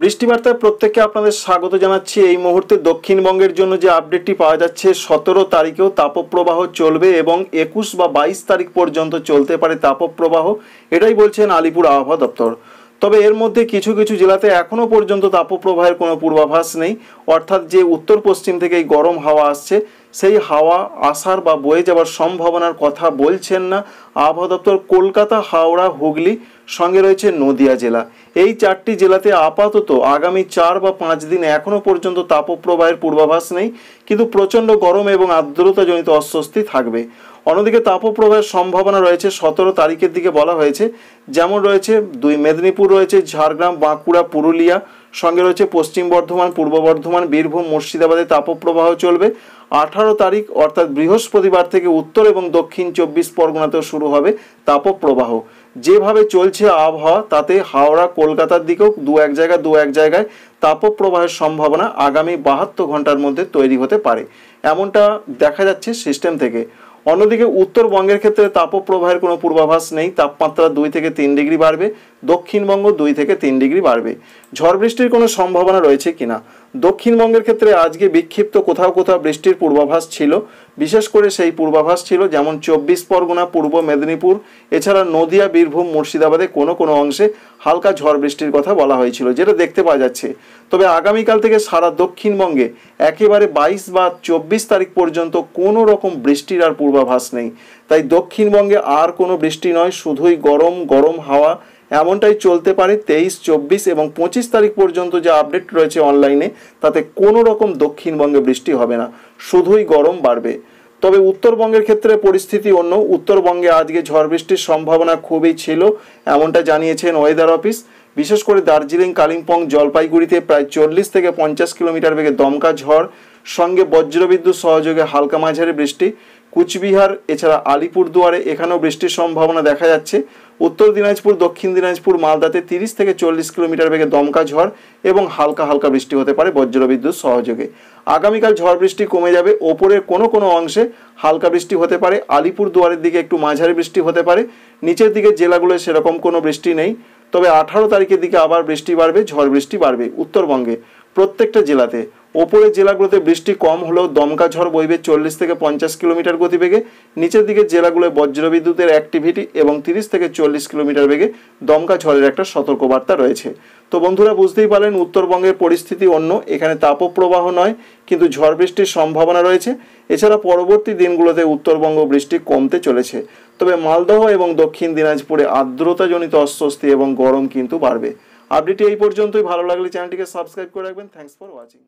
বৃষ্টি বার্তায় প্রত্যেককে আপনাদের স্বাগত জানাচ্ছি। এই মুহূর্তে দক্ষিণবঙ্গের জন্য যে আপডেটটি পাওয়া যাচ্ছে, 17 তারিখেও তাপপ্রবাহ চলবে এবং 21 বা 22 তারিখ পর্যন্ত চলতে পারে তাপপ্রবাহ, এটাই বলছেন আলিপুর আবহাওয়া দপ্তর। তবে এর মধ্যে কিছু কিছু জেলাতে এখনও পর্যন্ত তাপপ্রবাহের কোনো পূর্বাভাস নেই, অর্থাৎ যে উত্তর পশ্চিম থেকে এই গরম হাওয়া আসছে সেই হাওয়া আসার বা বয়ে যাওয়ার সম্ভাবনার কথা বলছেন না আবহাওয়া দপ্তর। কলকাতা, হাওড়া, হুগলি, সঙ্গে রয়েছে নদিয়া জেলা। এই চারটি জেলাতে আপাতত আগামী 4 বা 5 দিন এখনও পর্যন্ত তাপপ্রবাহের পূর্বাভাস নেই, কিন্তু প্রচণ্ড গরম এবং আর্দ্রতাজনিত অস্বস্তি থাকবে। অন্যদিকে তাপপ্রবাহের সম্ভাবনা রয়েছে 17 তারিখের দিকে বলা হয়েছে, যেমন রয়েছে মেদিনীপুর, রয়েছে ঝাড়গ্রাম, বাঁকুড়া, পুরুলিয়া, সঙ্গে রয়েছে পশ্চিম বর্ধমান, পূর্ব বর্ধমান, বীরভূম, মুর্শিদাবাদে তাপপ্রবাহ চলবে। 18 তারিখ অর্থাৎ বৃহস্পতিবার থেকে উত্তর এবং দক্ষিণ 24 পরগনাতেও শুরু হবে তাপপ্রবাহ। যেভাবে চলছে আবহাওয়া তাতে হাওড়া, কলকাতার দিকেও দু এক জায়গায় তাপপ্রবাহের সম্ভাবনা আগামী 72 ঘন্টার মধ্যে তৈরি হতে পারে, এমনটা দেখা যাচ্ছে সিস্টেম থেকে। অন্যদিকে উত্তরবঙ্গের ক্ষেত্রে তাপপ্রবাহের কোনো পূর্বাভাস নেই। তাপমাত্রা 2 থেকে 3 ডিগ্রি বাড়বে, দক্ষিণবঙ্গ 2 থেকে 3 ডিগ্রি বাড়বে। ঝড় বৃষ্টির কোনো সম্ভাবনা রয়েছে কিনা? দক্ষিণবঙ্গের ক্ষেত্রে আজকে বিক্ষিপ্ত কোথাও বৃষ্টির পূর্বাভাস ছিল, বিশেষ করে সেই পূর্বাভাস ছিল যেমন 24 পরগনা, পূর্ব মেদিনীপুর, এছাড়া নদিয়া, বীরভূম, মুর্শিদাবাদে কোনো অংশে হালকা ঝড় বৃষ্টির কথা বলা হয়েছিল, যেটা দেখতে পাওয়া যাচ্ছে। তবে আগামীকাল থেকে সারা দক্ষিণবঙ্গে একেবারে 22 বা 24 তারিখ পর্যন্ত কোনো রকম বৃষ্টির আর পূর্বাভাস নেই। তাই দক্ষিণবঙ্গে আর কোনো বৃষ্টি নয়, শুধুই গরম গরম হাওয়া, এমনটাই চলতে পারে 23, 24 এবং 25 তারিখ পর্যন্ত যে আপডেট রয়েছে অনলাইনে, তাতে কোনো রকম দক্ষিণবঙ্গে বৃষ্টি হবে না, শুধুই গরম বাড়বে। তবে উত্তরবঙ্গের ক্ষেত্রে পরিস্থিতি অন্য। উত্তরবঙ্গে আজকে ঝড় বৃষ্টির সম্ভাবনা খুবই ছিল, এমনটা জানিয়েছেন ওয়েদার অফিস। বিশেষ করে দার্জিলিং, কালিম্পং, জলপাইগুড়িতে প্রায় 40 থেকে 50 কিলোমিটার বেগে দমকা ঝড়, সঙ্গে বজ্রবিদ্যুৎ সহযোগে হালকা মাঝারি বৃষ্টি। কুচবিহার, এছাড়া আলিপুরদুয়ারে এখানেও বৃষ্টির সম্ভাবনা দেখা যাচ্ছে। উত্তর দিনাজপুর, দক্ষিণ দিনাজপুর, মালদাতে 30 থেকে 40 কিলোমিটার বেগে দমকা ঝড় এবং হালকা বৃষ্টি হতে পারে বজ্রবিদ্যুৎ সহযোগে। আগামীকাল ঝড় বৃষ্টি কমে যাবে, ওপরের কোনো অংশে হালকা বৃষ্টি হতে পারে, আলিপুরদুয়ারের দিকে একটু মাঝারি বৃষ্টি হতে পারে, নিচের দিকে জেলাগুলোয় সেরকম কোনো বৃষ্টি নেই। তবে 18 তারিখের দিকে আবার বৃষ্টি বাড়বে, ঝড় বৃষ্টি বাড়বে উত্তরবঙ্গে প্রত্যেকটা জেলাতে। ওপরের জেলাগুলোতে বৃষ্টি কম হলেও দমকা ঝড় বইবে 40 থেকে 50 কিলোমিটার গতিবেগে, নিচের দিকের জেলাগুলোয় বজ্রবিদ্যুতের অ্যাক্টিভিটি এবং 30 থেকে 40 কিলোমিটার বেগে দমকা ঝড়ের একটা সতর্কবার্তা রয়েছে। তো বন্ধুরা, বুঝতেই পারলেন উত্তরবঙ্গের পরিস্থিতি অন্য, এখানে তাপপ্রবাহ নয় কিন্তু ঝড় বৃষ্টির সম্ভাবনা রয়েছে। এছাড়া পরবর্তী দিনগুলোতে উত্তরবঙ্গ বৃষ্টি কমতে চলেছে, তবে মালদহ এবং দক্ষিণ দিনাজপুরে আর্দ্রতাজনিত অস্বস্তি এবং গরম কিন্তু বাড়বে। আপডেটটি এই পর্যন্তই। ভালো লাগলে চ্যানেলটিকে সাবস্ক্রাইব করে রাখবেন। Thanks for watching.